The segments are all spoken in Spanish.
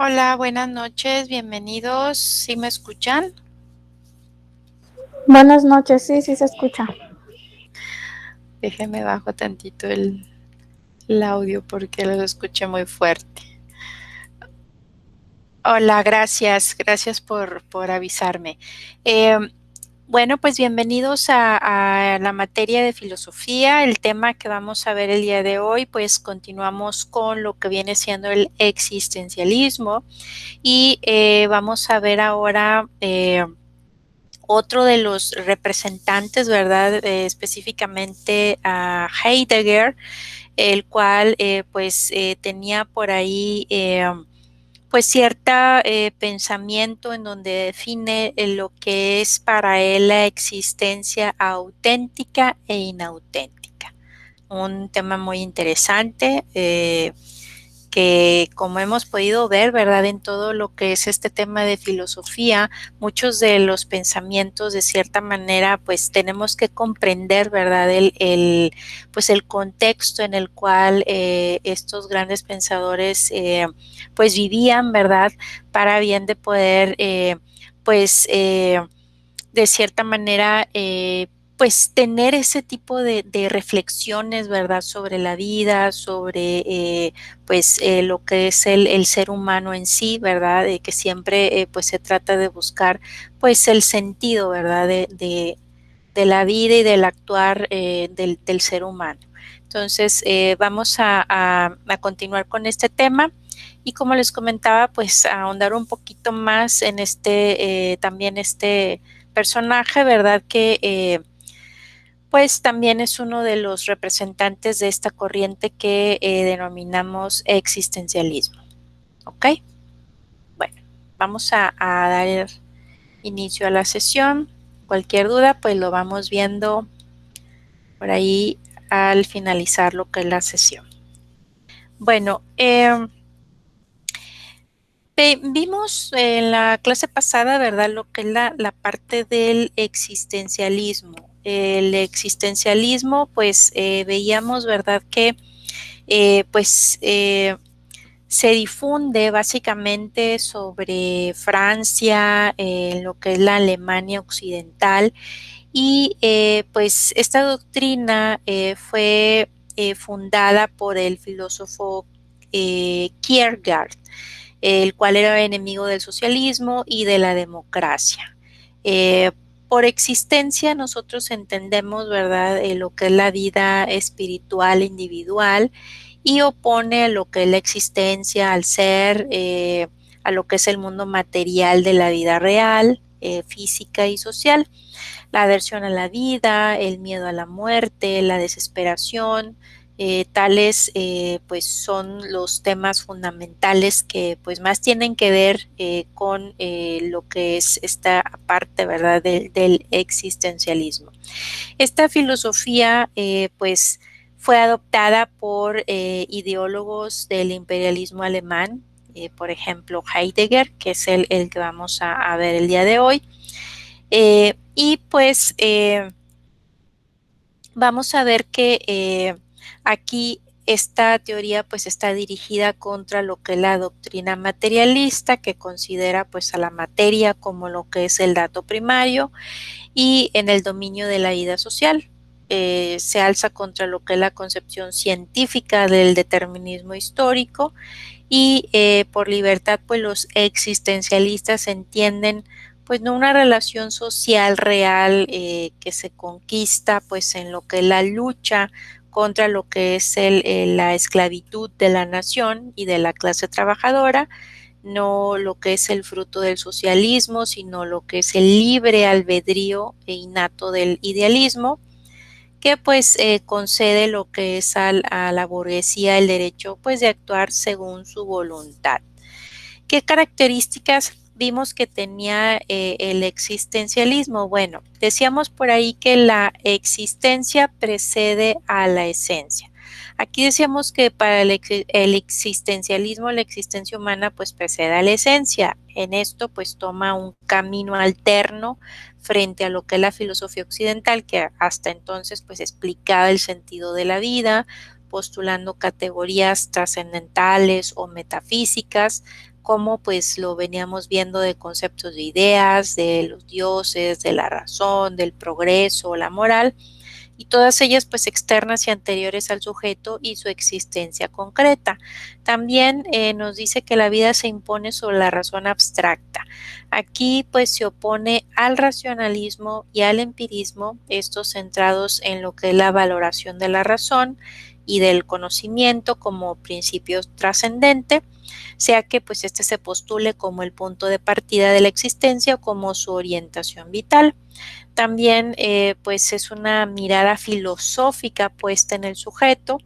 Hola, buenas noches, bienvenidos. ¿Sí me escuchan? Buenas noches, sí, sí se escucha. Déjenme bajo tantito el audio porque lo escuché muy fuerte. Hola, gracias por avisarme. Eh, bueno, pues bienvenidos a la materia de filosofía. El tema que vamos a ver el día de hoy, pues continuamos con lo que viene siendo el existencialismo y vamos a ver ahora otro de los representantes, ¿verdad? Específicamente a Heidegger, el cual tenía por ahí pues cierta pensamiento en donde define lo que es para él la existencia auténtica e inauténtica. Un tema muy interesante. Que como hemos podido ver, ¿verdad? En todo lo que es este tema de filosofía, muchos de los pensamientos de cierta manera pues tenemos que comprender, ¿verdad? Pues el contexto en el cual estos grandes pensadores pues vivían, ¿verdad? Para bien de poder pues de cierta manera, pues tener ese tipo de reflexiones, ¿verdad? Sobre la vida, sobre lo que es el ser humano en sí, ¿verdad? De que siempre pues se trata de buscar pues el sentido, ¿verdad? De la vida y del actuar del ser humano. Entonces, vamos a continuar con este tema. Y como les comentaba, pues ahondar un poquito más en también este personaje, ¿verdad? Que pues también es uno de los representantes de esta corriente que denominamos existencialismo. ¿Ok? Bueno, vamos a dar inicio a la sesión. Cualquier duda, pues lo vamos viendo por ahí al finalizar lo que es la sesión. Bueno, vimos en la clase pasada, ¿verdad?, lo que es la parte del existencialismo. El existencialismo, pues veíamos, ¿verdad?, que eh, pues eh, se difunde básicamente sobre Francia, lo que es la Alemania occidental, y pues esta doctrina fue fundada por el filósofo Kierkegaard, el cual era enemigo del socialismo y de la democracia. Eh, por existencia nosotros entendemos, ¿verdad?, lo que es la vida espiritual individual y opone a lo que es la existencia, al ser, a lo que es el mundo material de la vida real, física y social. La aversión a la vida, el miedo a la muerte, la desesperación, tales pues son los temas fundamentales que pues más tienen que ver con lo que es esta parte, ¿verdad?, del existencialismo. Esta filosofía pues fue adoptada por ideólogos del imperialismo alemán, por ejemplo Heidegger, que es el que vamos a ver el día de hoy. Y pues vamos a ver que aquí esta teoría pues está dirigida contra lo que es la doctrina materialista, que considera pues a la materia como lo que es el dato primario y en el dominio de la vida social. Se alza contra lo que es la concepción científica del determinismo histórico y por libertad pues los existencialistas entienden pues no una relación social real que se conquista pues en lo que es la lucha contra lo que es la esclavitud de la nación y de la clase trabajadora, no lo que es el fruto del socialismo, sino lo que es el libre albedrío e innato del idealismo, que pues concede lo que es a la burguesía el derecho pues de actuar según su voluntad. ¿Qué características vimos que tenía el existencialismo? Bueno, decíamos por ahí que la existencia precede a la esencia. Aquí decíamos que para el existencialismo, la existencia humana pues precede a la esencia. En esto pues toma un camino alterno frente a lo que es la filosofía occidental, que hasta entonces pues explicaba el sentido de la vida, postulando categorías trascendentales o metafísicas como pues lo veníamos viendo de conceptos de ideas, de los dioses, de la razón, del progreso, la moral, y todas ellas pues externas y anteriores al sujeto y su existencia concreta. También nos dice que la vida se impone sobre la razón abstracta. Aquí pues se opone al racionalismo y al empirismo, estos centrados en lo que es la valoración de la razón y del conocimiento como principio trascendente, sea que pues este se postule como el punto de partida de la existencia o como su orientación vital. También pues es una mirada filosófica puesta en el sujeto,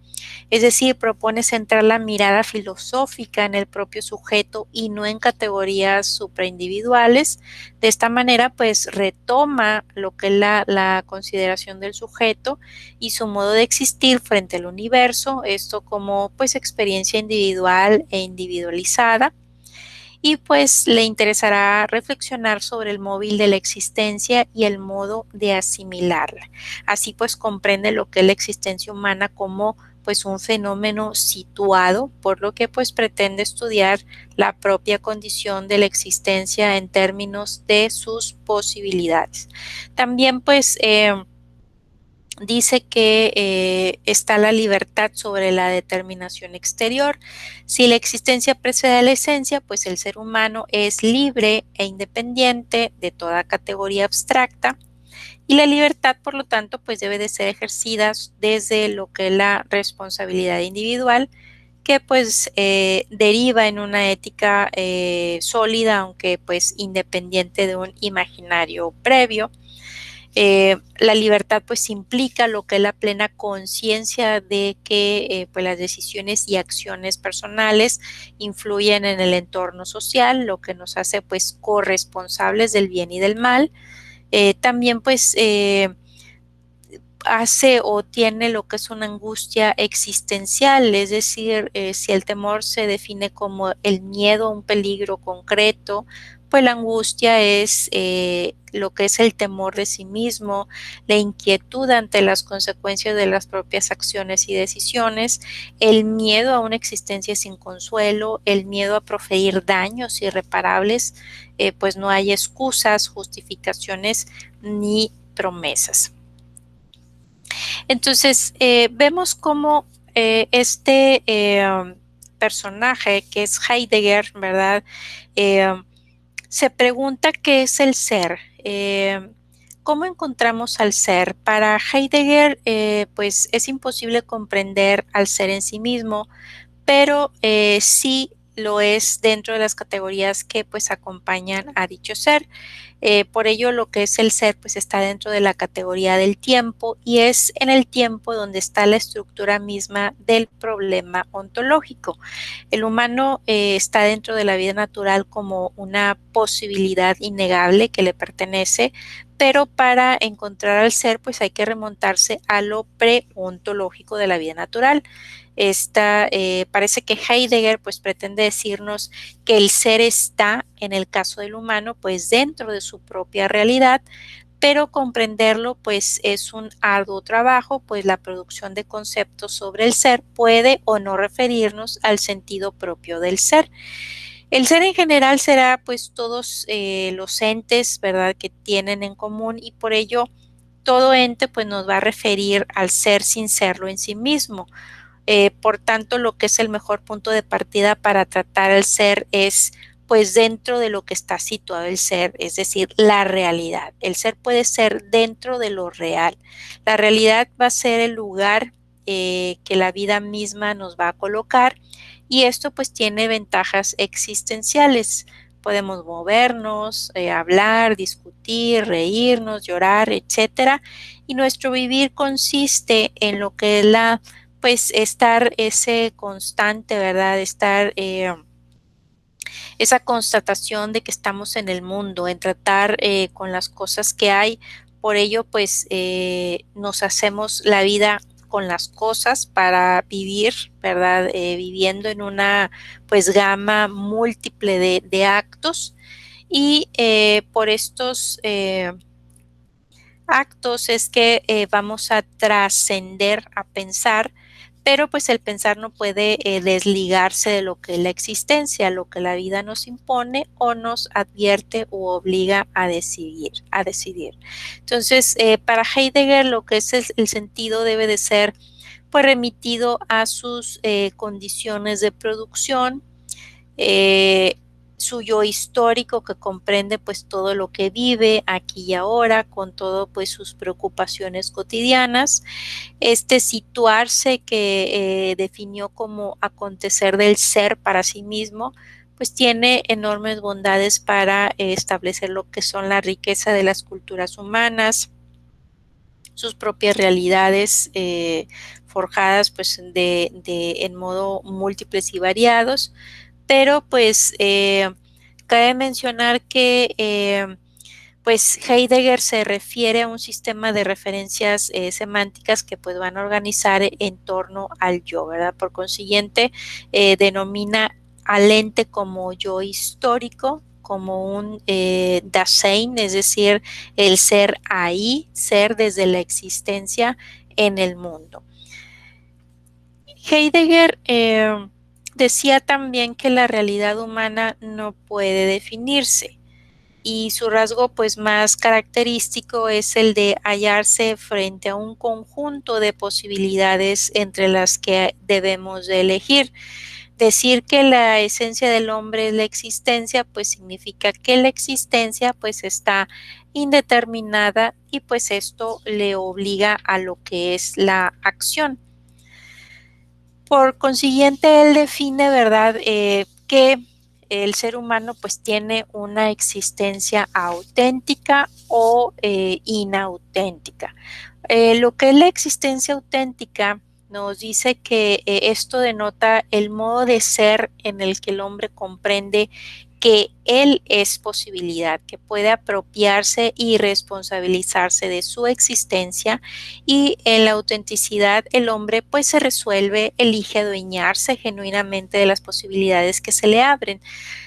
es decir, propone centrar la mirada filosófica en el propio sujeto y no en categorías supraindividuales. De esta manera pues retoma lo que es la consideración del sujeto y su modo de existir frente al universo, esto como pues experiencia individual e individualizada, y pues le interesará reflexionar sobre el móvil de la existencia y el modo de asimilarla. Así pues comprende lo que es la existencia humana como pues un fenómeno situado, por lo que pues pretende estudiar la propia condición de la existencia en términos de sus posibilidades. También pues dice que está la libertad sobre la determinación exterior. Si la existencia precede a la esencia, pues el ser humano es libre e independiente de toda categoría abstracta, y la libertad, por lo tanto, pues debe de ser ejercida desde lo que es la responsabilidad individual, que pues deriva en una ética sólida, aunque pues independiente de un imaginario previo. La libertad pues implica lo que es la plena conciencia de que pues las decisiones y acciones personales influyen en el entorno social, lo que nos hace pues corresponsables del bien y del mal. También pues hace o tiene lo que es una angustia existencial, es decir, si el temor se define como el miedo a un peligro concreto, pues la angustia es lo que es el temor de sí mismo, la inquietud ante las consecuencias de las propias acciones y decisiones, el miedo a una existencia sin consuelo, el miedo a proferir daños irreparables, pues no hay excusas, justificaciones ni promesas. Entonces, vemos cómo este personaje, que es Heidegger, ¿verdad? Eh, Se pregunta qué es el ser. ¿Cómo encontramos al ser? Para Heidegger, pues es imposible comprender al ser en sí mismo, pero sí lo es dentro de las categorías que pues acompañan a dicho ser. Por ello, lo que es el ser pues está dentro de la categoría del tiempo, y es en el tiempo donde está la estructura misma del problema ontológico. El humano está dentro de la vida natural como una posibilidad innegable que le pertenece, pero para encontrar al ser pues hay que remontarse a lo preontológico de la vida natural. Parece que Heidegger pues pretende decirnos que el ser está, en el caso del humano, pues dentro de su propia realidad, pero comprenderlo pues es un arduo trabajo, pues la producción de conceptos sobre el ser puede o no referirnos al sentido propio del ser. El ser en general será pues todos los entes, ¿verdad?, que tienen en común, y por ello todo ente pues nos va a referir al ser sin serlo en sí mismo. Por tanto, lo que es el mejor punto de partida para tratar el ser es pues dentro de lo que está situado el ser, es decir, la realidad. El ser puede ser dentro de lo real. La realidad va a ser el lugar que la vida misma nos va a colocar, y esto pues tiene ventajas existenciales. Podemos movernos, hablar, discutir, reírnos, llorar, etcétera, y nuestro vivir consiste en lo que es pues estar ese constante, ¿verdad? Estar esa constatación de que estamos en el mundo, en tratar con las cosas que hay. Por ello, pues nos hacemos la vida con las cosas para vivir, ¿verdad? Viviendo en una pues gama múltiple de actos, y por estos actos es que vamos a trascender, a pensar, pero pues el pensar no puede desligarse de lo que es la existencia, lo que la vida nos impone o nos advierte u obliga a decidir. Entonces, para Heidegger lo que es el sentido debe de ser pues remitido a sus condiciones de producción, eh, su yo histórico que comprende pues todo lo que vive aquí y ahora con todo pues sus preocupaciones cotidianas, este situarse que definió como acontecer del ser para sí mismo, pues tiene enormes bondades para establecer lo que son la riqueza de las culturas humanas, sus propias realidades forjadas pues en modo múltiples y variados, pero pues cabe mencionar que pues Heidegger se refiere a un sistema de referencias semánticas que pues van a organizar en torno al yo, ¿verdad? Por consiguiente, denomina al ente como yo histórico, como un Dasein, es decir, el ser ahí, ser desde la existencia en el mundo. Heidegger decía también que la realidad humana no puede definirse y su rasgo pues más característico es el de hallarse frente a un conjunto de posibilidades entre las que debemos de elegir. Decir que la esencia del hombre es la existencia, pues significa que la existencia pues está indeterminada y pues esto le obliga a lo que es la acción. Por consiguiente, él define, ¿verdad?, que el ser humano pues tiene una existencia auténtica o inauténtica. Lo que es la existencia auténtica nos dice que esto denota el modo de ser en el que el hombre comprende que él es posibilidad, que puede apropiarse y responsabilizarse de su existencia, y en la autenticidad el hombre pues se resuelve, elige adueñarse genuinamente de las posibilidades que se le abren.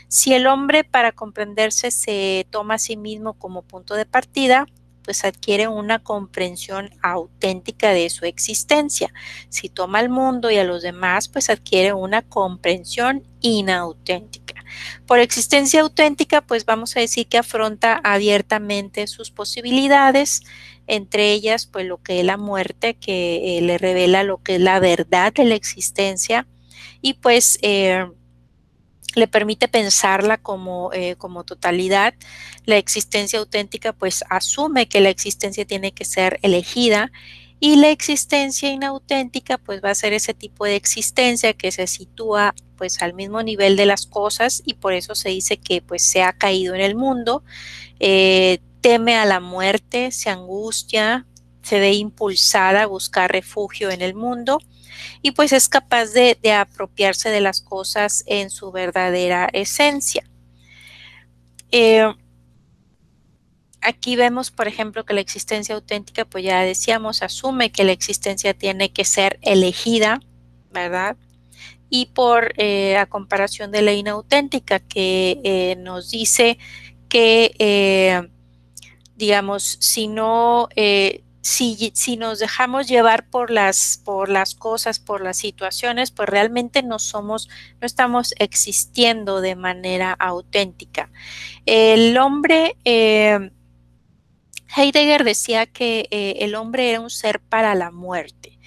Si el hombre para comprenderse se toma a sí mismo como punto de partida, pues adquiere una comprensión auténtica de su existencia. Si toma al mundo y a los demás, pues adquiere una comprensión inauténtica. Por existencia auténtica, pues vamos a decir que afronta abiertamente sus posibilidades, entre ellas, pues lo que es la muerte, que le revela lo que es la verdad de la existencia, y pues le permite pensarla como totalidad. La existencia auténtica pues asume que la existencia tiene que ser elegida, y la existencia inauténtica pues va a ser ese tipo de existencia que se sitúa pues al mismo nivel de las cosas, y por eso se dice que pues se ha caído en el mundo, teme a la muerte, se angustia, se ve impulsada a buscar refugio en el mundo, y pues es capaz de apropiarse de las cosas en su verdadera esencia. Aquí vemos, por ejemplo, que la existencia auténtica, pues ya decíamos, asume que la existencia tiene que ser elegida, ¿verdad? Y a comparación de la inauténtica, que nos dice que digamos, si no, si nos dejamos llevar por las cosas, por las situaciones, pues realmente no estamos existiendo de manera auténtica. El hombre, Heidegger decía que el hombre era un ser para la muerte.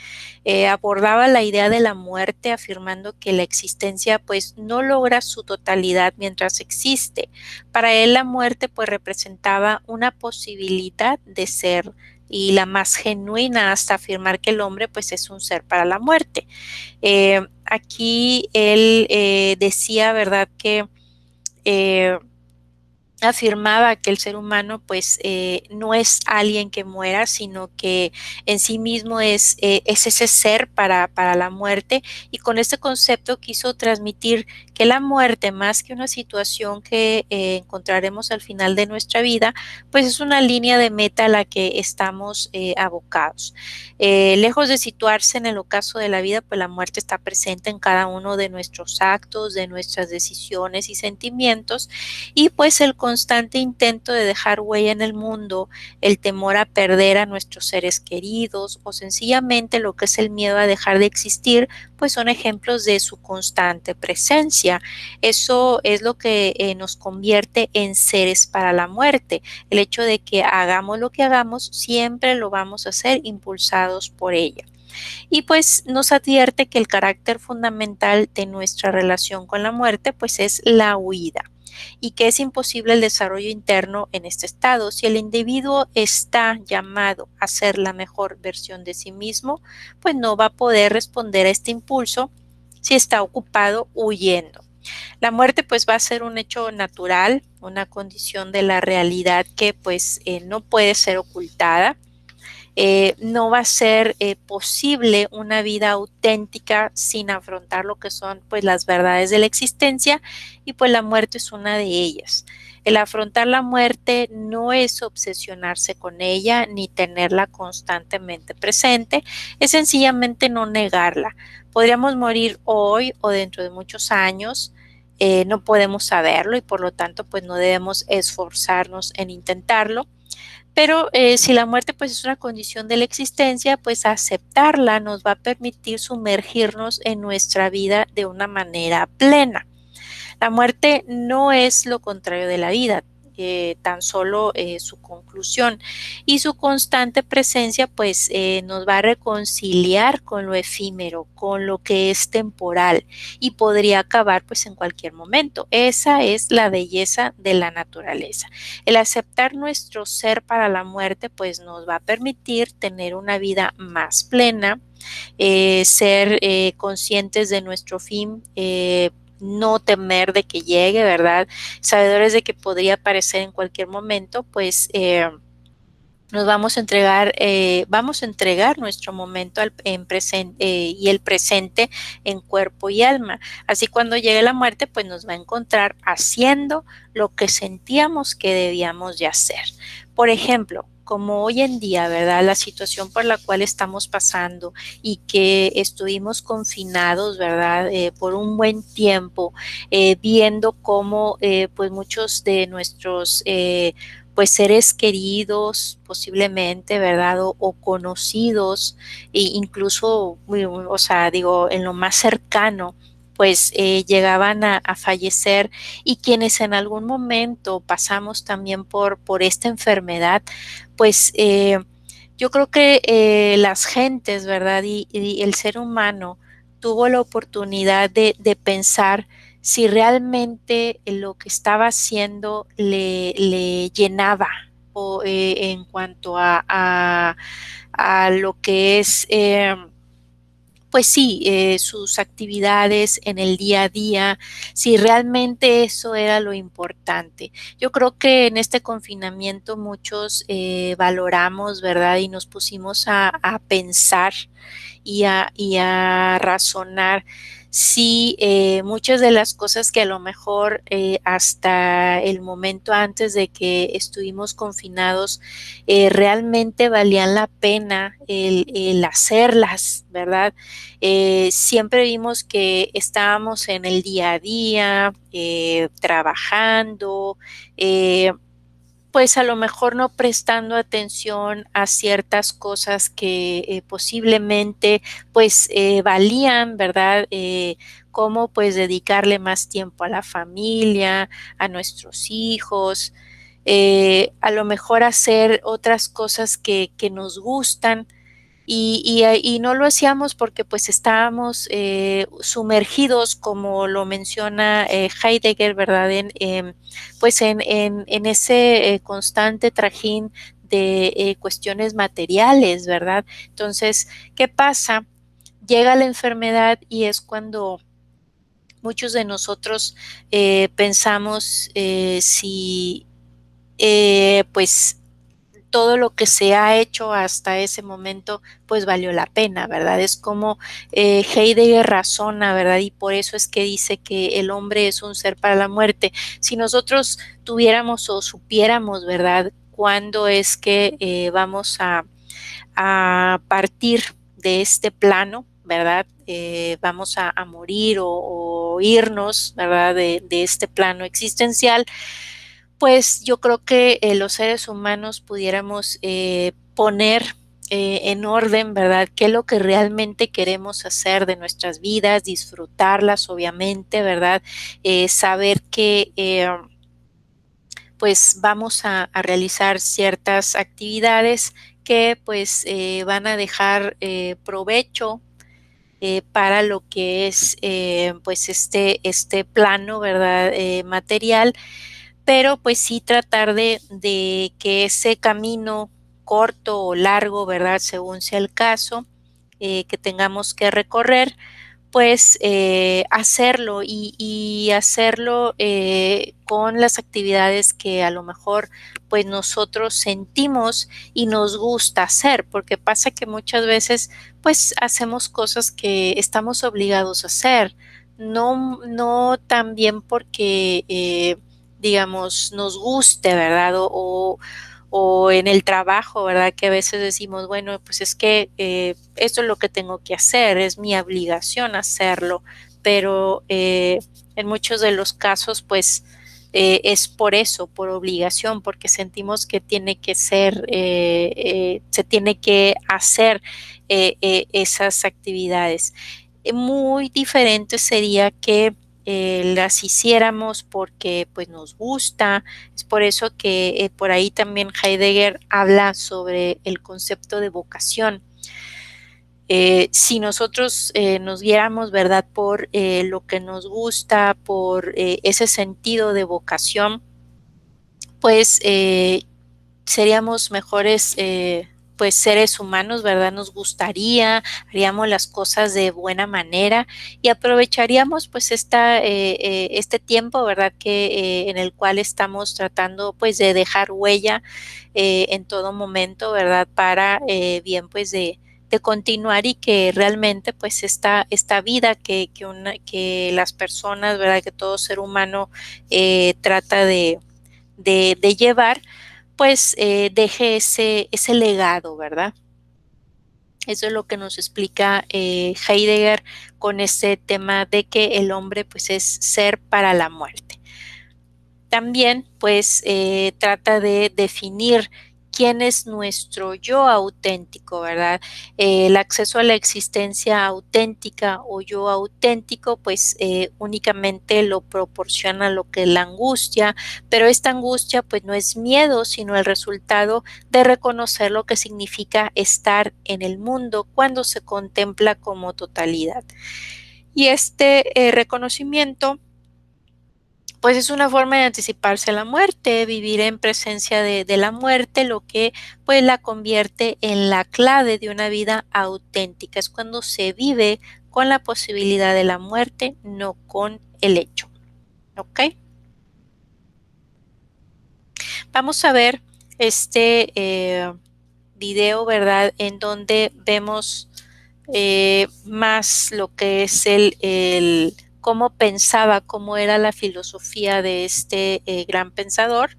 Abordaba la idea de la muerte afirmando que la existencia pues no logra su totalidad mientras existe. Para él la muerte pues representaba una posibilidad de ser, y la más genuina, hasta afirmar que el hombre pues es un ser para la muerte. Aquí él decía, ¿verdad?, que afirmaba que el ser humano pues no es alguien que muera, sino que en sí mismo es ese ser para la muerte, y con este concepto quiso transmitir que la muerte, más que una situación que encontraremos al final de nuestra vida, pues es una línea de meta a la que estamos abocados. Lejos de situarse en el ocaso de la vida, pues la muerte está presente en cada uno de nuestros actos, de nuestras decisiones y sentimientos, y pues el constante intento de dejar huella en el mundo, el temor a perder a nuestros seres queridos o sencillamente lo que es el miedo a dejar de existir, pues son ejemplos de su constante presencia. Eso es lo que nos convierte en seres para la muerte. El hecho de que hagamos lo que hagamos, siempre lo vamos a hacer impulsados por ella. Y pues nos advierte que el carácter fundamental de nuestra relación con la muerte pues es la huida y que es imposible el desarrollo interno en este estado. Si el individuo está llamado a ser la mejor versión de sí mismo, pues no va a poder responder a este impulso si está ocupado huyendo. La muerte pues va a ser un hecho natural, una condición de la realidad que pues no puede ser ocultada. No va a ser posible una vida auténtica sin afrontar lo que son pues las verdades de la existencia y pues la muerte es una de ellas. El afrontar la muerte no es obsesionarse con ella ni tenerla constantemente presente, es sencillamente no negarla. Podríamos morir hoy o dentro de muchos años, no podemos saberlo y por lo tanto pues no debemos esforzarnos en intentarlo. Pero si la muerte pues es una condición de la existencia, pues aceptarla nos va a permitir sumergirnos en nuestra vida de una manera plena. La muerte no es lo contrario de la vida, tan solo su conclusión y su constante presencia pues nos va a reconciliar con lo efímero, con lo que es temporal y podría acabar pues en cualquier momento. Esa es la belleza de la naturaleza. El aceptar nuestro ser para la muerte pues nos va a permitir tener una vida más plena, ser conscientes de nuestro fin, no temer de que llegue, ¿verdad? Sabedores de que podría aparecer en cualquier momento, pues nos vamos a entregar nuestro momento en presente y el presente en cuerpo y alma. Así cuando llegue la muerte, pues nos va a encontrar haciendo lo que sentíamos que debíamos de hacer. Por ejemplo, como hoy en día, ¿verdad? La situación por la cual estamos pasando y que estuvimos confinados, ¿verdad? Por un buen tiempo, viendo cómo pues muchos de nuestros pues seres queridos posiblemente, ¿verdad? O conocidos, e incluso, o sea, digo, en lo más cercano, pues llegaban a fallecer y quienes en algún momento pasamos también por esta enfermedad, pues yo creo que las gentes, ¿verdad? Y el ser humano tuvo la oportunidad de pensar si realmente lo que estaba haciendo le llenaba o, en cuanto a lo que es, pues sí, sus actividades en el día a día, si realmente eso era lo importante. Yo creo que en este confinamiento muchos valoramos, ¿verdad? Y nos pusimos a pensar y a razonar si muchas de las cosas que a lo mejor hasta el momento antes de que estuvimos confinados realmente valían la pena el hacerlas, ¿verdad? Siempre vimos que estábamos en el día a día, trabajando, pues a lo mejor no prestando atención a ciertas cosas que posiblemente pues valían, ¿verdad? Cómo pues dedicarle más tiempo a la familia, a nuestros hijos, a lo mejor hacer otras cosas que nos gustan y no lo hacíamos porque pues estábamos sumergidos, como lo menciona Heidegger, ¿verdad? Pues en ese constante trajín de cuestiones materiales, ¿verdad? Entonces, ¿qué pasa? Llega la enfermedad y es cuando muchos de nosotros pensamos si pues todo lo que se ha hecho hasta ese momento pues valió la pena, ¿verdad? Es como Heidegger razona, ¿verdad? Y por eso es que dice que el hombre es un ser para la muerte. Si nosotros tuviéramos o supiéramos, ¿verdad? Cuándo es que vamos a partir de este plano, ¿verdad? Vamos a morir o irnos, ¿verdad? De este plano existencial, pues yo creo que los seres humanos pudiéramos poner en orden, ¿verdad? ¿Qué es lo que realmente queremos hacer de nuestras vidas? Disfrutarlas, obviamente, ¿verdad? Saber que pues vamos a realizar ciertas actividades que pues van a dejar provecho para lo que es pues este plano, ¿verdad? Material, pero pues sí tratar de que ese camino corto o largo, ¿verdad? Según sea el caso, que tengamos que recorrer, pues hacerlo y hacerlo con las actividades que a lo mejor pues nosotros sentimos y nos gusta hacer, porque pasa que muchas veces pues hacemos cosas que estamos obligados a hacer, no también porque digamos nos guste, ¿verdad? O en el trabajo, ¿verdad? Que a veces decimos, bueno, pues es que esto es lo que tengo que hacer, es mi obligación hacerlo, pero en muchos de los casos, pues es por eso, por obligación, porque sentimos que tiene que ser, se tiene que hacer esas actividades. Muy diferente sería que las hiciéramos porque pues nos gusta. Es por eso que por ahí también Heidegger habla sobre el concepto de vocación. Si nosotros nos guiáramos, ¿verdad?, por lo que nos gusta, por ese sentido de vocación, pues seríamos mejores pues seres humanos, ¿verdad? Nos gustaría, haríamos las cosas de buena manera y aprovecharíamos pues este tiempo, ¿verdad? Que en el cual estamos tratando pues de dejar huella en todo momento, ¿verdad? Para bien pues de continuar y que realmente pues esta vida que las personas, ¿verdad? Que todo ser humano trata de llevar, pues deje ese legado, ¿verdad? Eso es lo que nos explica Heidegger con ese tema de que el hombre pues es ser para la muerte. También pues trata de definir quién es nuestro yo auténtico, ¿verdad? El acceso a la existencia auténtica o yo auténtico pues únicamente lo proporciona lo que es la angustia, pero esta angustia pues no es miedo, sino el resultado de reconocer lo que significa estar en el mundo cuando se contempla como totalidad. Y este reconocimiento pues es una forma de anticiparse a la muerte, vivir en presencia de la muerte, lo que pues la convierte en la clave de una vida auténtica. Es cuando se vive con la posibilidad de la muerte, no con el hecho. ¿Ok? Vamos a ver este video, ¿verdad? En donde vemos más lo que es el cómo pensaba, cómo era la filosofía de este gran pensador,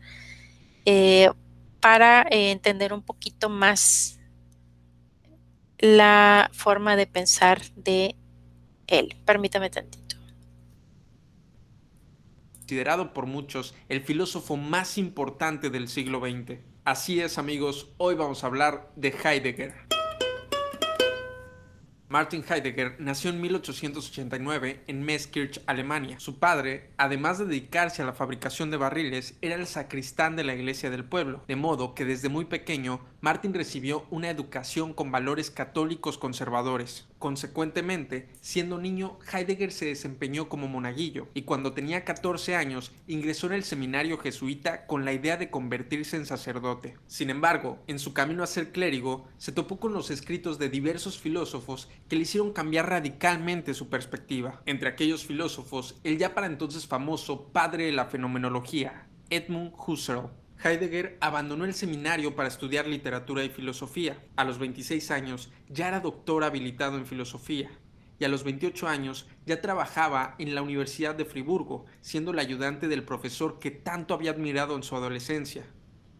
eh, para entender un poquito más la forma de pensar de él. Permítame tantito. Considerado por muchos el filósofo más importante del siglo XX. Así es, amigos, hoy vamos a hablar de Heidegger. Martin Heidegger nació en 1889 en Meeskirch, Alemania. Su padre, además de dedicarse a la fabricación de barriles, era el sacristán de la iglesia del pueblo, de modo que desde muy pequeño Martin recibió una educación con valores católicos conservadores. Consecuentemente, siendo niño, Heidegger se desempeñó como monaguillo y cuando tenía 14 años ingresó en el seminario jesuita con la idea de convertirse en sacerdote. Sin embargo, en su camino a ser clérigo, se topó con los escritos de diversos filósofos que le hicieron cambiar radicalmente su perspectiva. Entre aquellos filósofos, el ya para entonces famoso padre de la fenomenología, Edmund Husserl. Heidegger abandonó el seminario para estudiar literatura y filosofía. A los 26 años ya era doctor habilitado en filosofía y a los 28 años ya trabajaba en la Universidad de Friburgo, siendo el ayudante del profesor que tanto había admirado en su adolescencia,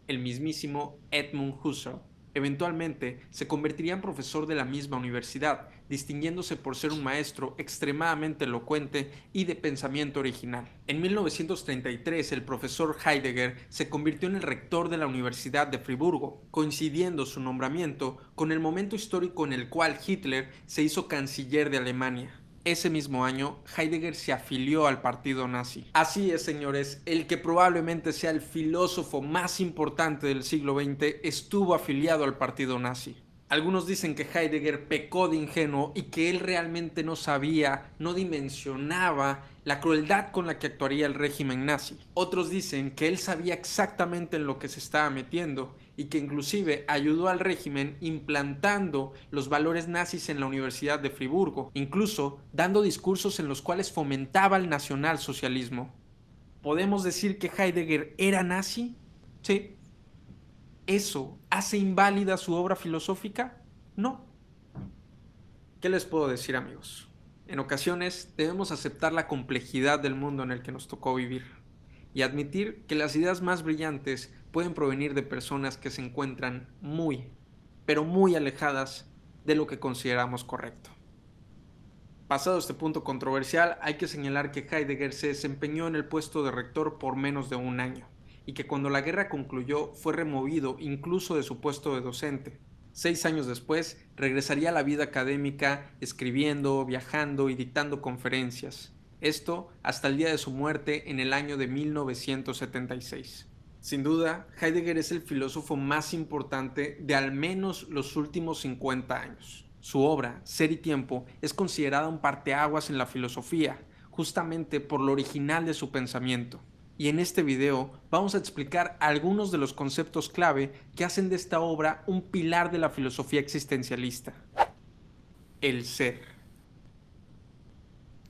el mismísimo Edmund Husserl. Eventualmente, se convertiría en profesor de la misma universidad, distinguiéndose por ser un maestro extremadamente elocuente y de pensamiento original. En 1933, el profesor Heidegger se convirtió en el rector de la Universidad de Friburgo, coincidiendo su nombramiento con el momento histórico en el cual Hitler se hizo canciller de Alemania. Ese mismo año, Heidegger se afilió al partido nazi. Así es, señores, el que probablemente sea el filósofo más importante del siglo XX estuvo afiliado al partido nazi. Algunos dicen que Heidegger pecó de ingenuo y que él realmente no sabía, no dimensionaba la crueldad con la que actuaría el régimen nazi. Otros dicen que él sabía exactamente en lo que se estaba metiendo y que inclusive ayudó al régimen implantando los valores nazis en la Universidad de Friburgo, incluso dando discursos en los cuales fomentaba el nacionalsocialismo. ¿Podemos decir que Heidegger era nazi? Sí. ¿Eso hace inválida su obra filosófica? No. ¿Qué les puedo decir, amigos? En ocasiones debemos aceptar la complejidad del mundo en el que nos tocó vivir y admitir que las ideas más brillantes pueden provenir de personas que se encuentran muy, pero muy alejadas de lo que consideramos correcto. Pasado este punto controversial, hay que señalar que Heidegger se desempeñó en el puesto de rector por menos de un año y que cuando la guerra concluyó fue removido incluso de su puesto de docente. 6 años después regresaría a la vida académica escribiendo, viajando y dictando conferencias. Esto hasta el día de su muerte en el año de 1976. Sin duda, Heidegger es el filósofo más importante de al menos los últimos 50 años. Su obra, Ser y Tiempo, es considerada un parteaguas en la filosofía, justamente por lo original de su pensamiento. Y en este video vamos a explicar algunos de los conceptos clave que hacen de esta obra un pilar de la filosofía existencialista. El ser.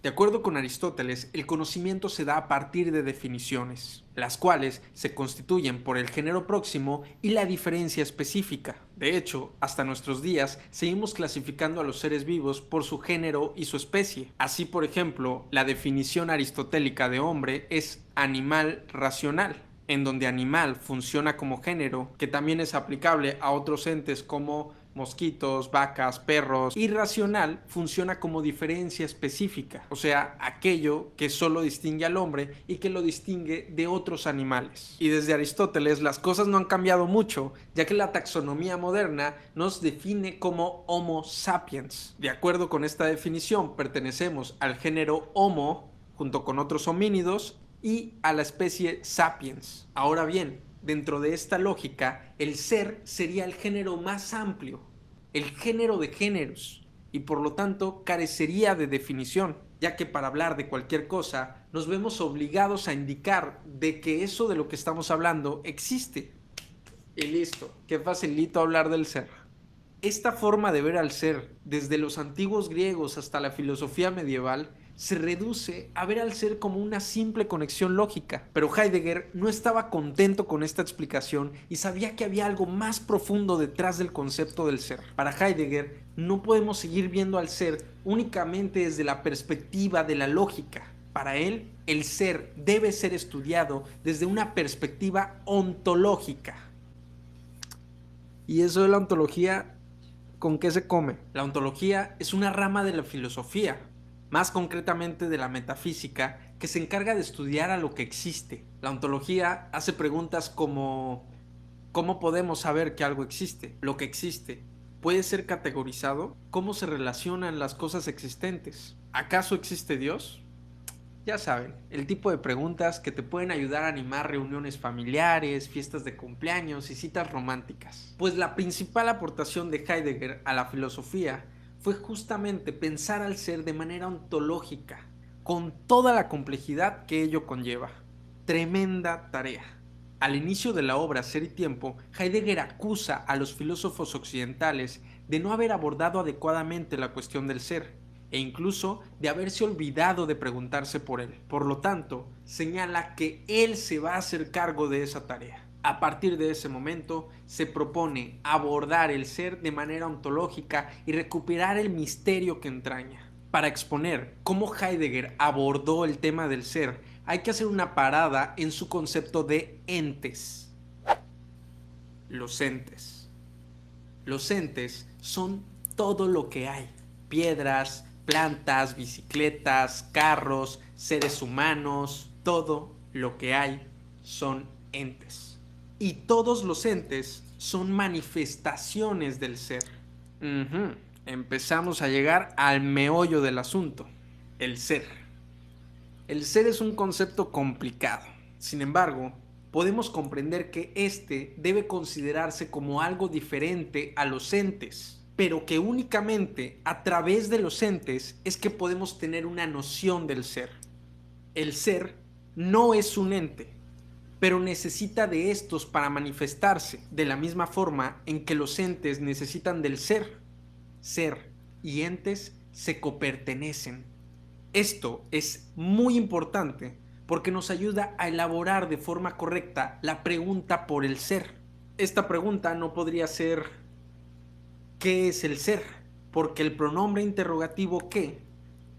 De acuerdo con Aristóteles, el conocimiento se da a partir de definiciones, las cuales se constituyen por el género próximo y la diferencia específica. De hecho, hasta nuestros días seguimos clasificando a los seres vivos por su género y su especie. Así, por ejemplo, la definición aristotélica de hombre es animal racional, en donde animal funciona como género, que también es aplicable a otros entes como mosquitos, vacas, perros. Irracional funciona como diferencia específica, o sea, aquello que solo distingue al hombre y que lo distingue de otros animales. Y desde Aristóteles las cosas no han cambiado mucho, ya que la taxonomía moderna nos define como Homo sapiens. De acuerdo con esta definición, pertenecemos al género Homo, junto con otros homínidos, y a la especie Sapiens. Ahora bien, dentro de esta lógica, el ser sería el género más amplio, el género de géneros, y por lo tanto carecería de definición, ya que para hablar de cualquier cosa nos vemos obligados a indicar de que eso de lo que estamos hablando existe. Y listo, qué facilito hablar del ser. Esta forma de ver al ser, desde los antiguos griegos hasta la filosofía medieval, se reduce a ver al ser como una simple conexión lógica. Pero Heidegger no estaba contento con esta explicación y sabía que había algo más profundo detrás del concepto del ser. Para Heidegger, no podemos seguir viendo al ser únicamente desde la perspectiva de la lógica. Para él, el ser debe ser estudiado desde una perspectiva ontológica. Y eso de la ontología, ¿con qué se come? La ontología es una rama de la filosofía, más concretamente de la metafísica, que se encarga de estudiar a lo que existe. La ontología hace preguntas como ¿cómo podemos saber que algo existe? Lo que existe, ¿puede ser categorizado? ¿Cómo se relacionan las cosas existentes? ¿Acaso existe Dios? Ya saben, el tipo de preguntas que te pueden ayudar a animar reuniones familiares, fiestas de cumpleaños y citas románticas. Pues la principal aportación de Heidegger a la filosofía fue justamente pensar al ser de manera ontológica, con toda la complejidad que ello conlleva. Tremenda tarea. Al inicio de la obra Ser y Tiempo, Heidegger acusa a los filósofos occidentales de no haber abordado adecuadamente la cuestión del ser, e incluso de haberse olvidado de preguntarse por él. Por lo tanto, señala que él se va a hacer cargo de esa tarea. A partir de ese momento, se propone abordar el ser de manera ontológica y recuperar el misterio que entraña. Para exponer cómo Heidegger abordó el tema del ser, hay que hacer una parada en su concepto de entes. Los entes. Los entes son todo lo que hay. Piedras, plantas, bicicletas, carros, seres humanos, todo lo que hay son entes. Y todos los entes son manifestaciones del ser. Empezamos a llegar al meollo del asunto, el ser. El ser es un concepto complicado. Sin embargo, podemos comprender que este debe considerarse como algo diferente a los entes, pero que únicamente a través de los entes es que podemos tener una noción del ser. El ser no es un ente, pero necesita de estos para manifestarse, de la misma forma en que los entes necesitan del ser. Ser y entes se copertenecen. Esto es muy importante porque nos ayuda a elaborar de forma correcta la pregunta por el ser. Esta pregunta no podría ser ¿qué es el ser? Porque el pronombre interrogativo ¿qué?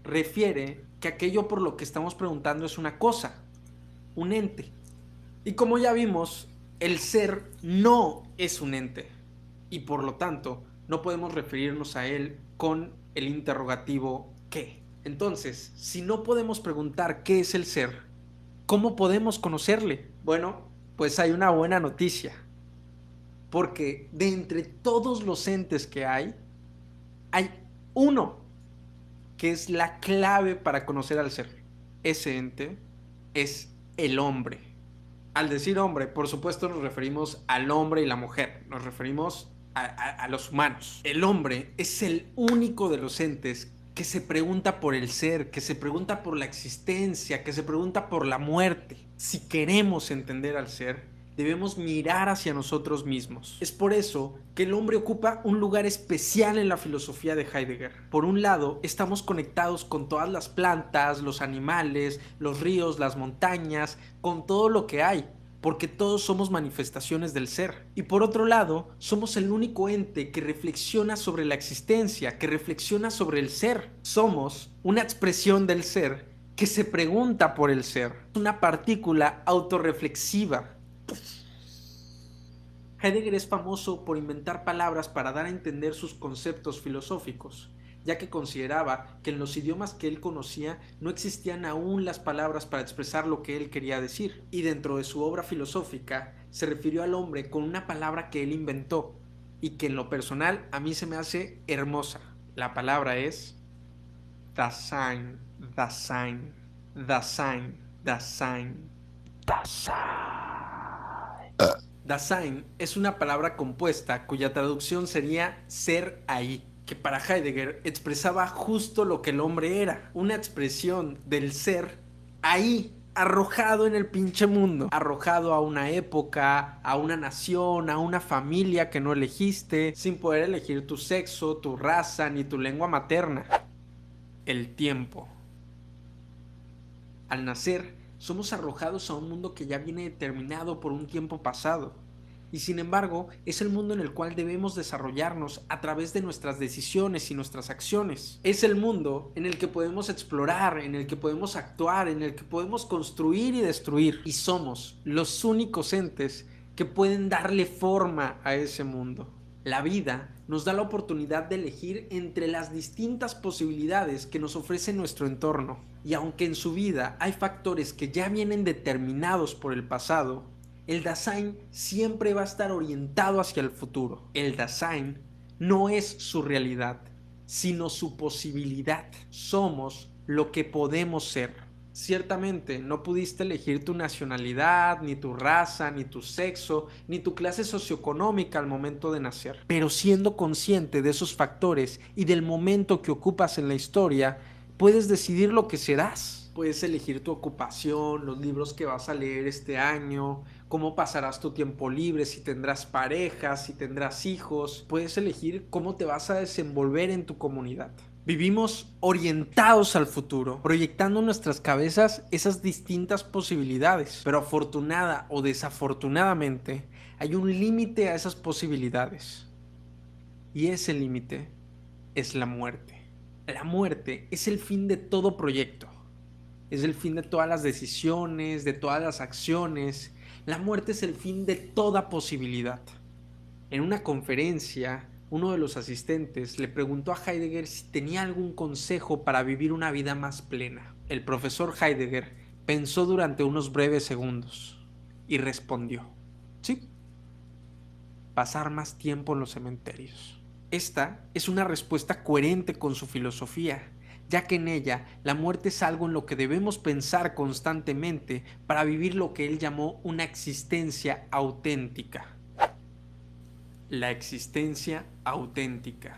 Refiere que aquello por lo que estamos preguntando es una cosa, un ente. Y como ya vimos, el ser no es un ente y por lo tanto no podemos referirnos a él con el interrogativo ¿qué? Entonces, si no podemos preguntar qué es el ser, ¿cómo podemos conocerle? Bueno, pues hay una buena noticia, porque de entre todos los entes que hay uno que es la clave para conocer al ser. Ese ente es el hombre. Al decir hombre, por supuesto nos referimos al hombre y la mujer, nos referimos a los humanos. El hombre es el único de los entes que se pregunta por el ser, que se pregunta por la existencia, que se pregunta por la muerte. Si queremos entender al ser, debemos mirar hacia nosotros mismos. Es por eso que el hombre ocupa un lugar especial en la filosofía de Heidegger. Por un lado, estamos conectados con todas las plantas, los animales, los ríos, las montañas, con todo lo que hay, porque todos somos manifestaciones del ser. Y por otro lado, somos el único ente que reflexiona sobre la existencia, que reflexiona sobre el ser. Somos una expresión del ser que se pregunta por el ser, una partícula autorreflexiva. Heidegger es famoso por inventar palabras para dar a entender sus conceptos filosóficos, ya que consideraba que en los idiomas que él conocía no existían aún las palabras para expresar lo que él quería decir, y dentro de su obra filosófica se refirió al hombre con una palabra que él inventó y que en lo personal a mí se me hace hermosa. La palabra es Dasein, Dasein, Dasein, Dasein, Dasein. Dasein es una palabra compuesta cuya traducción sería ser ahí, que para Heidegger expresaba justo lo que el hombre era, una expresión del ser ahí, arrojado en el pinche mundo, arrojado a una época, a una nación, a una familia que no elegiste, sin poder elegir tu sexo, tu raza, ni tu lengua materna. El tiempo. Al nacer, somos arrojados a un mundo que ya viene determinado por un tiempo pasado. Y sin embargo, es el mundo en el cual debemos desarrollarnos a través de nuestras decisiones y nuestras acciones. Es el mundo en el que podemos explorar, en el que podemos actuar, en el que podemos construir y destruir. Y somos los únicos entes que pueden darle forma a ese mundo. La vida nos da la oportunidad de elegir entre las distintas posibilidades que nos ofrece nuestro entorno. Y aunque en su vida hay factores que ya vienen determinados por el pasado, el Dasein siempre va a estar orientado hacia el futuro. El Dasein no es su realidad, sino su posibilidad. Somos lo que podemos ser. Ciertamente no pudiste elegir tu nacionalidad, ni tu raza, ni tu sexo, ni tu clase socioeconómica al momento de nacer. Pero siendo consciente de esos factores y del momento que ocupas en la historia, puedes decidir lo que serás. Puedes elegir tu ocupación, los libros que vas a leer este año, cómo pasarás tu tiempo libre, si tendrás parejas, si tendrás hijos. Puedes elegir cómo te vas a desenvolver en tu comunidad. Vivimos orientados al futuro, proyectando en nuestras cabezas esas distintas posibilidades. Pero afortunada o desafortunadamente, hay un límite a esas posibilidades. Y ese límite es la muerte. La muerte es el fin de todo proyecto. Es el fin de todas las decisiones, de todas las acciones. La muerte es el fin de toda posibilidad. En una conferencia, uno de los asistentes le preguntó a Heidegger si tenía algún consejo para vivir una vida más plena. El profesor Heidegger pensó durante unos breves segundos y respondió: sí, pasar más tiempo en los cementerios. Esta es una respuesta coherente con su filosofía, ya que en ella la muerte es algo en lo que debemos pensar constantemente para vivir lo que él llamó una existencia auténtica. La existencia auténtica.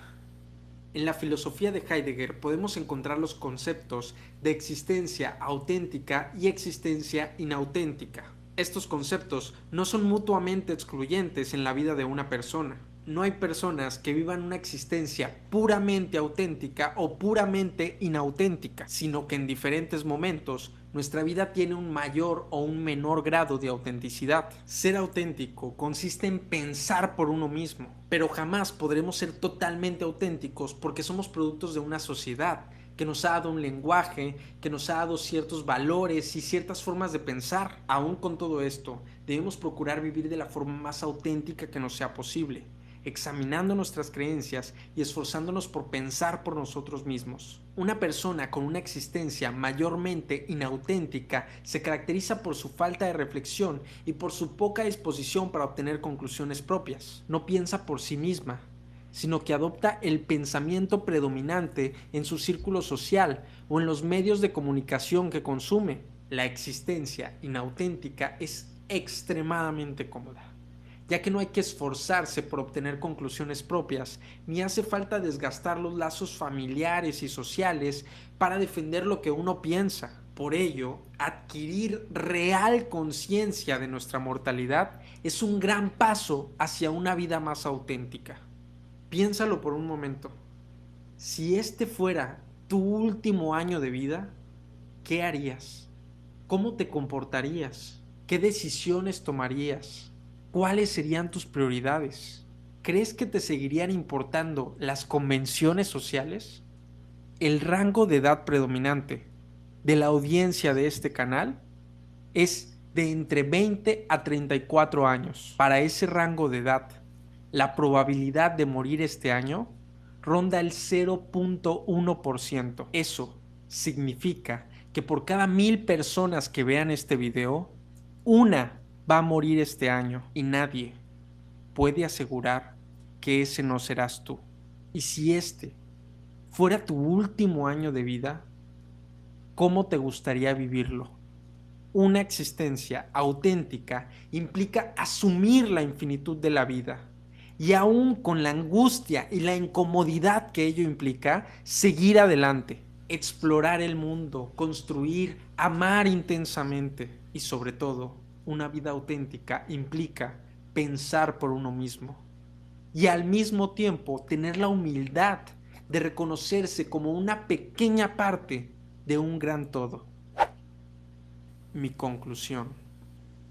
En la filosofía de Heidegger podemos encontrar los conceptos de existencia auténtica y existencia inauténtica. Estos conceptos no son mutuamente excluyentes en la vida de una persona. No hay personas que vivan una existencia puramente auténtica o puramente inauténtica, sino que en diferentes momentos nuestra vida tiene un mayor o un menor grado de autenticidad. Ser auténtico consiste en pensar por uno mismo, pero jamás podremos ser totalmente auténticos porque somos productos de una sociedad que nos ha dado un lenguaje, que nos ha dado ciertos valores y ciertas formas de pensar. Aún con todo esto, debemos procurar vivir de la forma más auténtica que nos sea posible, examinando nuestras creencias y esforzándonos por pensar por nosotros mismos. Una persona con una existencia mayormente inauténtica se caracteriza por su falta de reflexión y por su poca disposición para obtener conclusiones propias. No piensa por sí misma, sino que adopta el pensamiento predominante en su círculo social o en los medios de comunicación que consume. La existencia inauténtica es extremadamente cómoda, ya que no hay que esforzarse por obtener conclusiones propias, ni hace falta desgastar los lazos familiares y sociales para defender lo que uno piensa. Por ello, adquirir real conciencia de nuestra mortalidad es un gran paso hacia una vida más auténtica. Piénsalo por un momento. Si este fuera tu último año de vida, ¿qué harías? ¿Cómo te comportarías? ¿Qué decisiones tomarías? ¿Cuáles serían tus prioridades? ¿Crees que te seguirían importando las convenciones sociales? El rango de edad predominante de la audiencia de este canal es de entre 20 a 34 años. Para ese rango de edad, la probabilidad de morir este año ronda el 0.1%. Eso significa que por cada 1000 personas que vean este video, una va a morir este año y nadie puede asegurar que ese no serás tú. Y si este fuera tu último año de vida, ¿cómo te gustaría vivirlo? Una existencia auténtica implica asumir la infinitud de la vida y aún con la angustia y la incomodidad que ello implica, seguir adelante, explorar el mundo, construir, amar intensamente y sobre todo, una vida auténtica implica pensar por uno mismo y al mismo tiempo tener la humildad de reconocerse como una pequeña parte de un gran todo. Mi conclusión: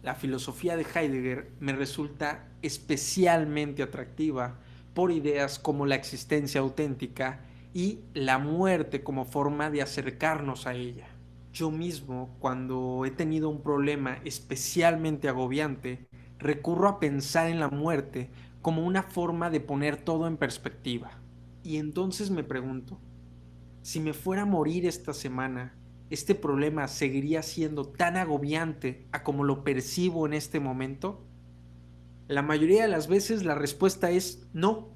la filosofía de Heidegger me resulta especialmente atractiva por ideas como la existencia auténtica y la muerte como forma de acercarnos a ella. Yo mismo, cuando he tenido un problema especialmente agobiante, recurro a pensar en la muerte como una forma de poner todo en perspectiva. Y entonces me pregunto, si me fuera a morir esta semana, ¿este problema seguiría siendo tan agobiante a como lo percibo en este momento? La mayoría de las veces la respuesta es no.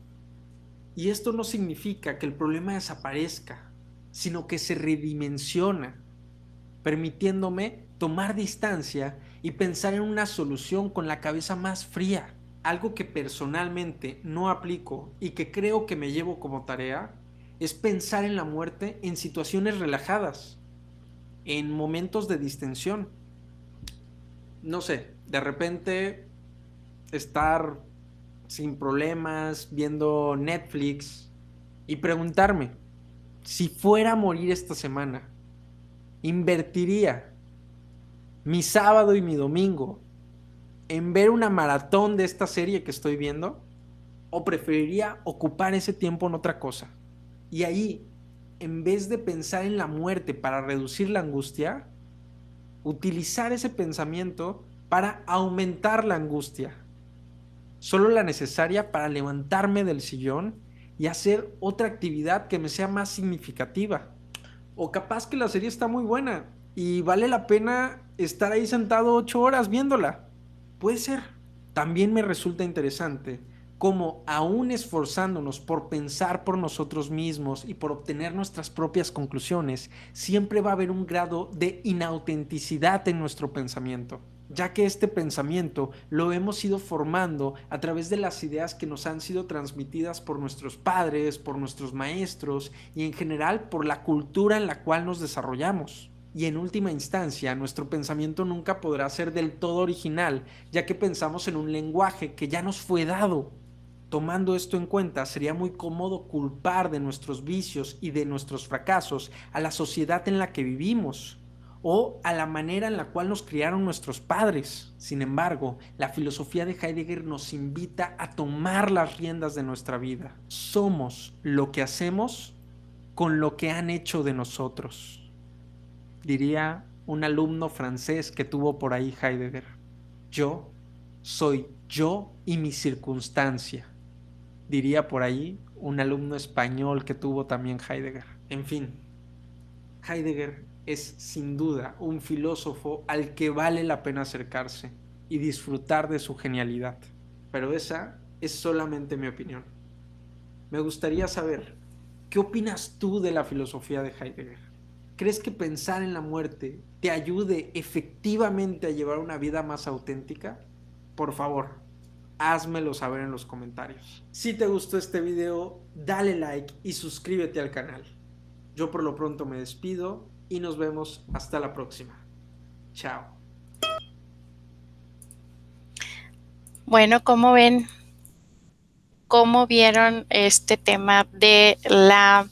Y esto no significa que el problema desaparezca, sino que se redimensiona, permitiéndome tomar distancia y pensar en una solución con la cabeza más fría. Algo que personalmente no aplico y que creo que me llevo como tarea es pensar en la muerte en situaciones relajadas, en momentos de distensión. No sé, de repente estar sin problemas viendo Netflix y preguntarme, si fuera a morir esta semana, ¿invertiría mi sábado y mi domingo en ver una maratón de esta serie que estoy viendo? ¿O preferiría ocupar ese tiempo en otra cosa? Y ahí, en vez de pensar en la muerte para reducir la angustia, utilizar ese pensamiento para aumentar la angustia. solo la necesaria para levantarme del sillón y hacer otra actividad que me sea más significativa. O capaz que la serie está muy buena y vale la pena estar ahí sentado 8 horas viéndola. Puede ser. También me resulta interesante cómo, aún esforzándonos por pensar por nosotros mismos y por obtener nuestras propias conclusiones, siempre va a haber un grado de inautenticidad en nuestro pensamiento, ya que este pensamiento lo hemos ido formando a través de las ideas que nos han sido transmitidas por nuestros padres, por nuestros maestros y en general por la cultura en la cual nos desarrollamos. Y en última instancia, nuestro pensamiento nunca podrá ser del todo original, ya que pensamos en un lenguaje que ya nos fue dado. Tomando esto en cuenta, sería muy cómodo culpar de nuestros vicios y de nuestros fracasos a la sociedad en la que vivimos o a la manera en la cual nos criaron nuestros padres. Sin embargo, la filosofía de Heidegger nos invita a tomar las riendas de nuestra vida. Somos lo que hacemos con lo que han hecho de nosotros, diría un alumno francés que tuvo por ahí Heidegger. Yo soy yo y mi circunstancia, diría por ahí un alumno español que tuvo también Heidegger. En fin, Heidegger es sin duda un filósofo al que vale la pena acercarse y disfrutar de su genialidad. Pero esa es solamente mi opinión. Me gustaría saber, ¿qué opinas tú de la filosofía de Heidegger? ¿Crees que pensar en la muerte te ayude efectivamente a llevar una vida más auténtica? Por favor, házmelo saber en los comentarios. Si te gustó este video, dale like y suscríbete al canal. Yo por lo pronto me despido y nos vemos hasta la próxima. Chao. Bueno, ¿cómo ven? ¿Cómo vieron este tema de la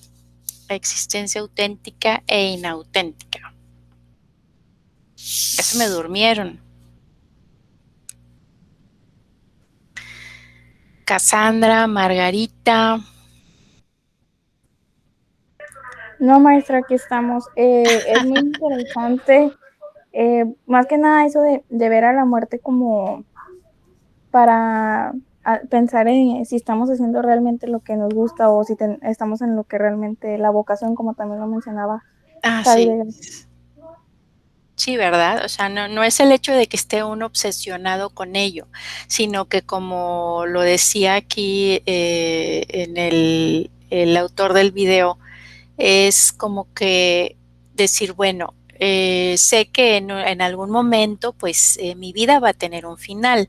existencia auténtica e inauténtica? Ya se me durmieron. Cassandra, Margarita. No, maestra, aquí estamos. Es muy interesante, más que nada eso de ver a la muerte como para pensar en si estamos haciendo realmente lo que nos gusta o si estamos en lo que realmente, la vocación, como también lo mencionaba Sí. Heidegger. Sí, ¿verdad? O sea, no es el hecho de que esté uno obsesionado con ello, sino que como lo decía aquí en el autor del video, es como que decir, bueno, sé que en algún momento pues mi vida va a tener un final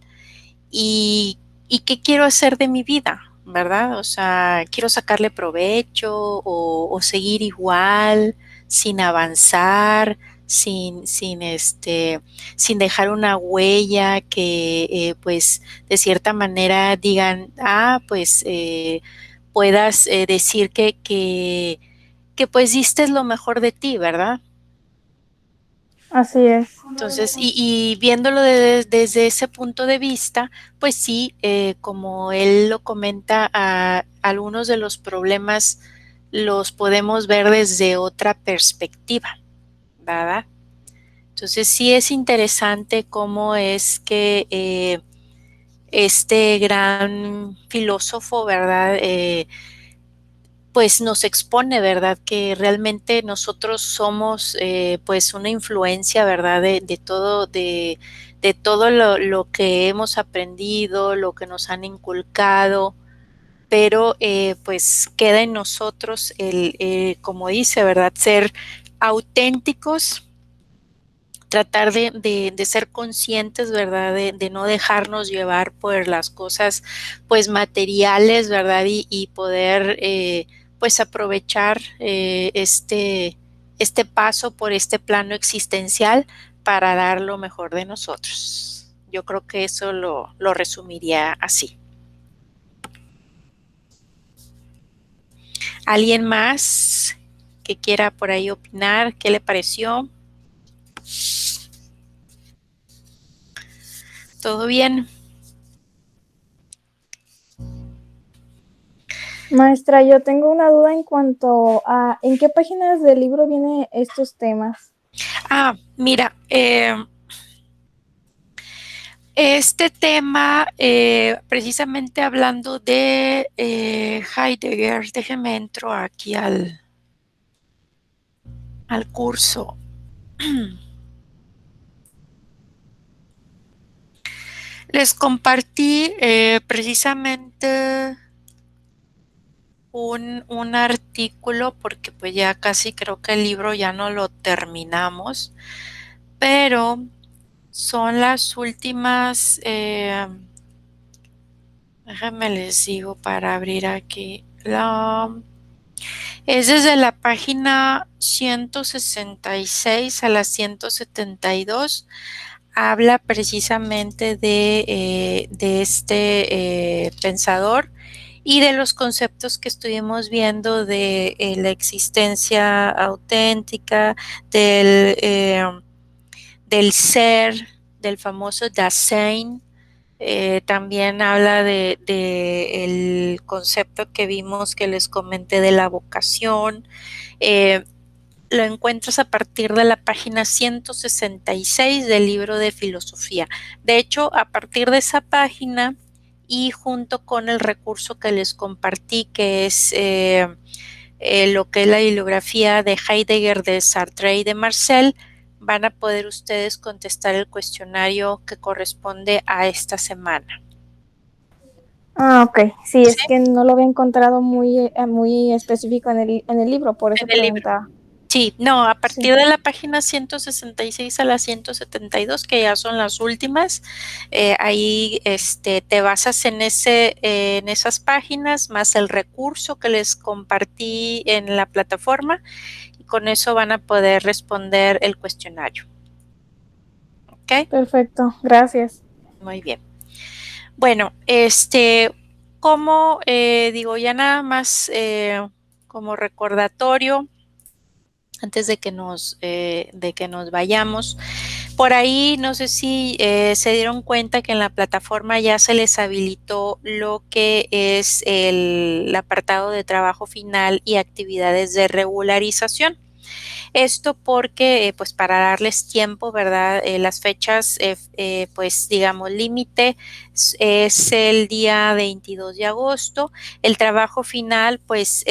y ¿qué quiero hacer de mi vida? ¿Verdad? O sea, quiero sacarle provecho o seguir igual, sin avanzar, sin dejar una huella que pues de cierta manera digan, pues puedas decir que pues diste lo mejor de ti, ¿verdad? Así es. Entonces, y viéndolo desde ese punto de vista, pues sí, como él lo comenta, algunos de los problemas los podemos ver desde otra perspectiva, ¿verdad? Entonces sí es interesante cómo es que este gran filósofo, ¿verdad? Pues nos expone, ¿verdad? Que realmente nosotros somos pues una influencia, ¿verdad? De todo lo que hemos aprendido, lo que nos han inculcado, pero pues queda en nosotros como dice, ¿verdad? Ser auténticos, tratar de ser conscientes, ¿verdad? De no dejarnos llevar por las cosas, pues, materiales, ¿verdad? Y poder, pues, aprovechar este paso por este plano existencial para dar lo mejor de nosotros. Yo creo que eso lo resumiría así. ¿Alguien más que quiera por ahí opinar? ¿Qué le pareció? ¿Todo bien? Maestra, yo tengo una duda en cuanto a en qué páginas del libro vienen estos temas. Mira, Este tema, precisamente hablando de Heidegger, déjenme entro aquí al curso. Les compartí precisamente un artículo, porque pues ya casi creo que el libro ya no lo terminamos, pero son las últimas, déjenme les digo para abrir aquí, es desde la página 166 a la 172. Habla precisamente de este pensador y de los conceptos que estuvimos viendo de la existencia auténtica, del ser, del famoso Dasein. También habla de el concepto que vimos que les comenté de la vocación. Lo encuentras a partir de la página 166 del libro de filosofía. De hecho, a partir de esa página y junto con el recurso que les compartí, que es lo que es la bibliografía de Heidegger, de Sartre y de Marcel, van a poder ustedes contestar el cuestionario que corresponde a esta semana. Ah, ok. Sí, ¿Sí? es que no lo había encontrado muy específico en el libro, por eso En el libro. preguntaba. Sí, no, a partir Sí. de la página 166 a la 172, que ya son las últimas, ahí te basas en esas páginas, más el recurso que les compartí en la plataforma, y con eso van a poder responder el cuestionario. ¿Ok? Perfecto, gracias. Muy bien. Bueno, como digo, ya nada más como recordatorio, antes de que nos vayamos. Por ahí, no sé si se dieron cuenta que en la plataforma ya se les habilitó lo que es el apartado de trabajo final y actividades de regularización. Esto porque, pues para darles tiempo, ¿verdad? Las fechas, pues digamos, límite es el día 22 de agosto. El trabajo final, pues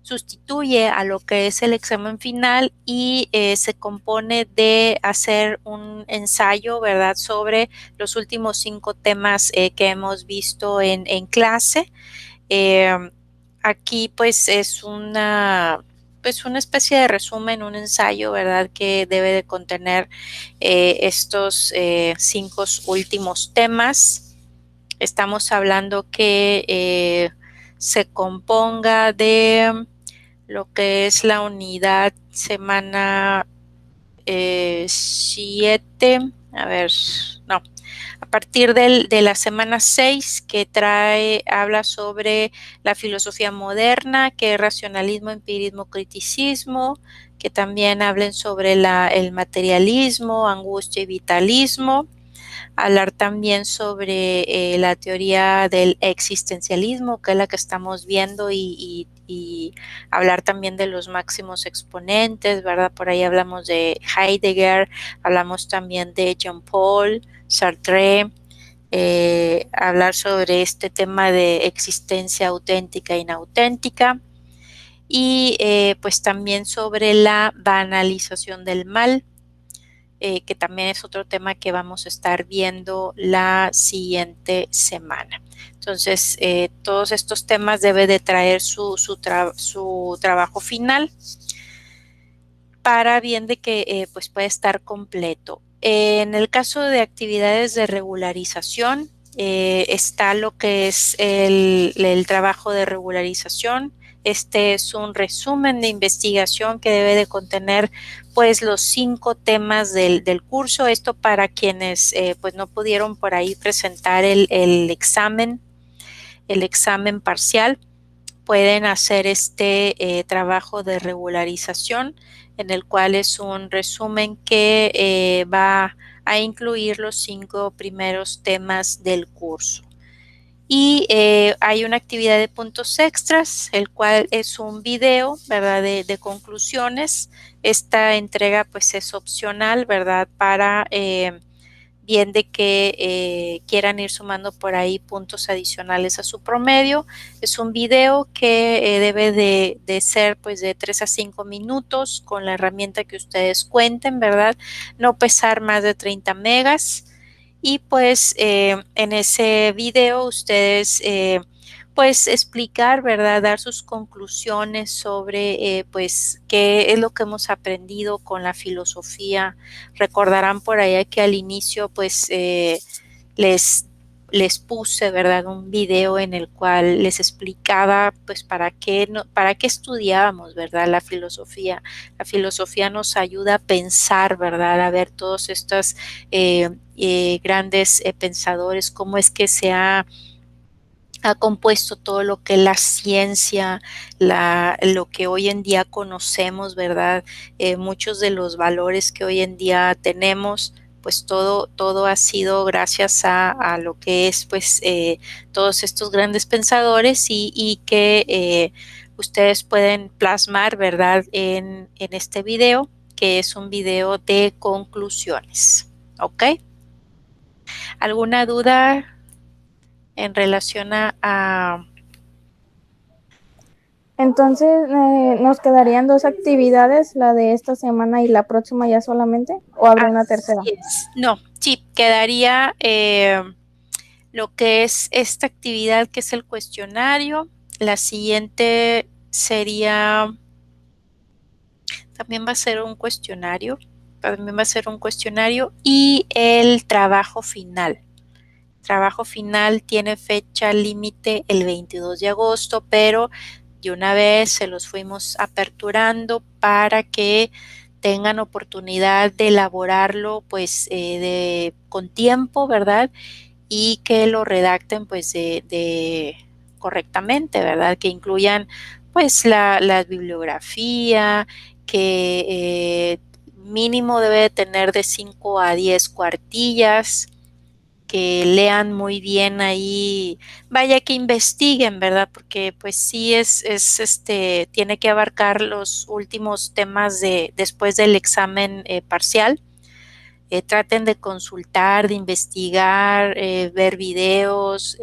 sustituye a lo que es el examen final y se compone de hacer un ensayo, ¿verdad?, sobre los últimos 5 temas que hemos visto en clase. Aquí pues es una especie de resumen, un ensayo, ¿verdad?, que debe de contener estos 5 últimos temas. Estamos hablando que se componga de lo que es la unidad semana 7, a partir de la semana 6, que habla sobre la filosofía moderna, que es racionalismo, empirismo, criticismo, que también hablen sobre el materialismo, angustia y vitalismo. Hablar también sobre la teoría del existencialismo, que es la que estamos viendo, y hablar también de los máximos exponentes, ¿verdad? Por ahí hablamos de Heidegger, hablamos también de Jean Paul Sartre, hablar sobre este tema de existencia auténtica e inauténtica, y pues también sobre la banalización del mal, que también es otro tema que vamos a estar viendo la siguiente semana. Entonces, todos estos temas debe de traer su trabajo final para bien de que pues pueda estar completo. En el caso de actividades de regularización, está lo que es el trabajo de regularización. Este es un resumen de investigación que debe de contener pues los 5 temas del curso. Esto para quienes pues no pudieron por ahí presentar el examen parcial, pueden hacer este trabajo de regularización, en el cual es un resumen que va a incluir los 5 primeros temas del curso. Y hay una actividad de puntos extras, el cual es un video, ¿verdad?, de conclusiones. Esta entrega pues es opcional, ¿verdad?, para bien de que quieran ir sumando por ahí puntos adicionales a su promedio. Es un video que debe de ser pues de 3 a 5 minutos con la herramienta que ustedes cuenten, ¿verdad? No pesar más de 30 megas. Y pues en ese video ustedes pues explicar, ¿verdad? Dar sus conclusiones sobre pues qué es lo que hemos aprendido con la filosofía. Recordarán por ahí que al inicio pues les, les puse, ¿verdad? Un video en el cual les explicaba pues para qué estudiábamos, ¿verdad? La filosofía. La filosofía nos ayuda a pensar, ¿verdad? A ver todos estos grandes pensadores, cómo es que ha compuesto todo lo que es la ciencia, lo que hoy en día conocemos, ¿verdad? Muchos de los valores que hoy en día tenemos, pues todo ha sido gracias a lo que es, pues, todos estos grandes pensadores y que ustedes pueden plasmar, ¿verdad? En este video, que es un video de conclusiones, ¿ok? ¿Alguna duda en relación Entonces, ¿nos quedarían dos actividades, la de esta semana y la próxima ya solamente? ¿O habrá una tercera? Así es. No, sí, quedaría lo que es esta actividad que es el cuestionario. La siguiente sería, también va a ser un cuestionario, y el trabajo final. Trabajo final tiene fecha límite el 22 de agosto, pero de una vez se los fuimos aperturando para que tengan oportunidad de elaborarlo pues con tiempo, ¿verdad? Y que lo redacten pues correctamente, ¿verdad? Que incluyan pues la bibliografía, que mínimo debe de tener de 5 a 10 cuartillas, que lean muy bien ahí, vaya que investiguen, ¿verdad? Porque pues sí tiene que abarcar los últimos temas después del examen parcial. Traten de consultar, de investigar, ver videos,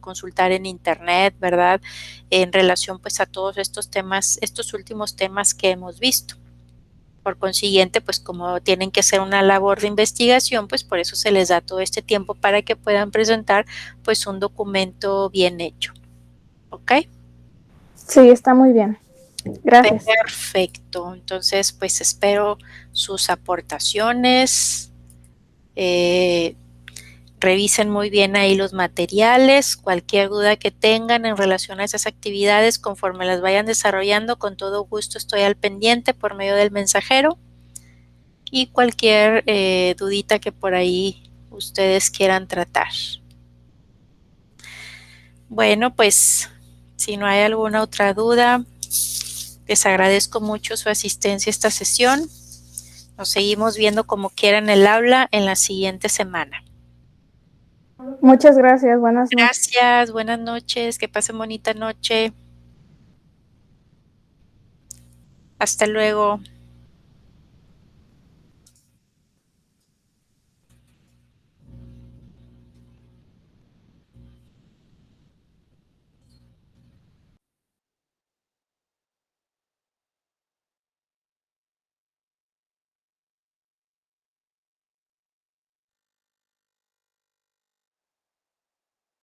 consultar en internet, ¿verdad? En relación pues a todos estos temas, estos últimos temas que hemos visto. Por consiguiente, pues como tienen que hacer una labor de investigación, pues por eso se les da todo este tiempo para que puedan presentar pues un documento bien hecho. ¿Ok? Sí, está muy bien. Gracias. Perfecto. Entonces, pues espero sus aportaciones. Revisen muy bien ahí los materiales, cualquier duda que tengan en relación a esas actividades, conforme las vayan desarrollando, con todo gusto estoy al pendiente por medio del mensajero. Y cualquier dudita que por ahí ustedes quieran tratar. Bueno, pues si no hay alguna otra duda, les agradezco mucho su asistencia a esta sesión. Nos seguimos viendo como quiera en el aula en la siguiente semana. Muchas gracias. Buenas noches. Gracias, buenas noches, que pasen bonita noche. Hasta luego.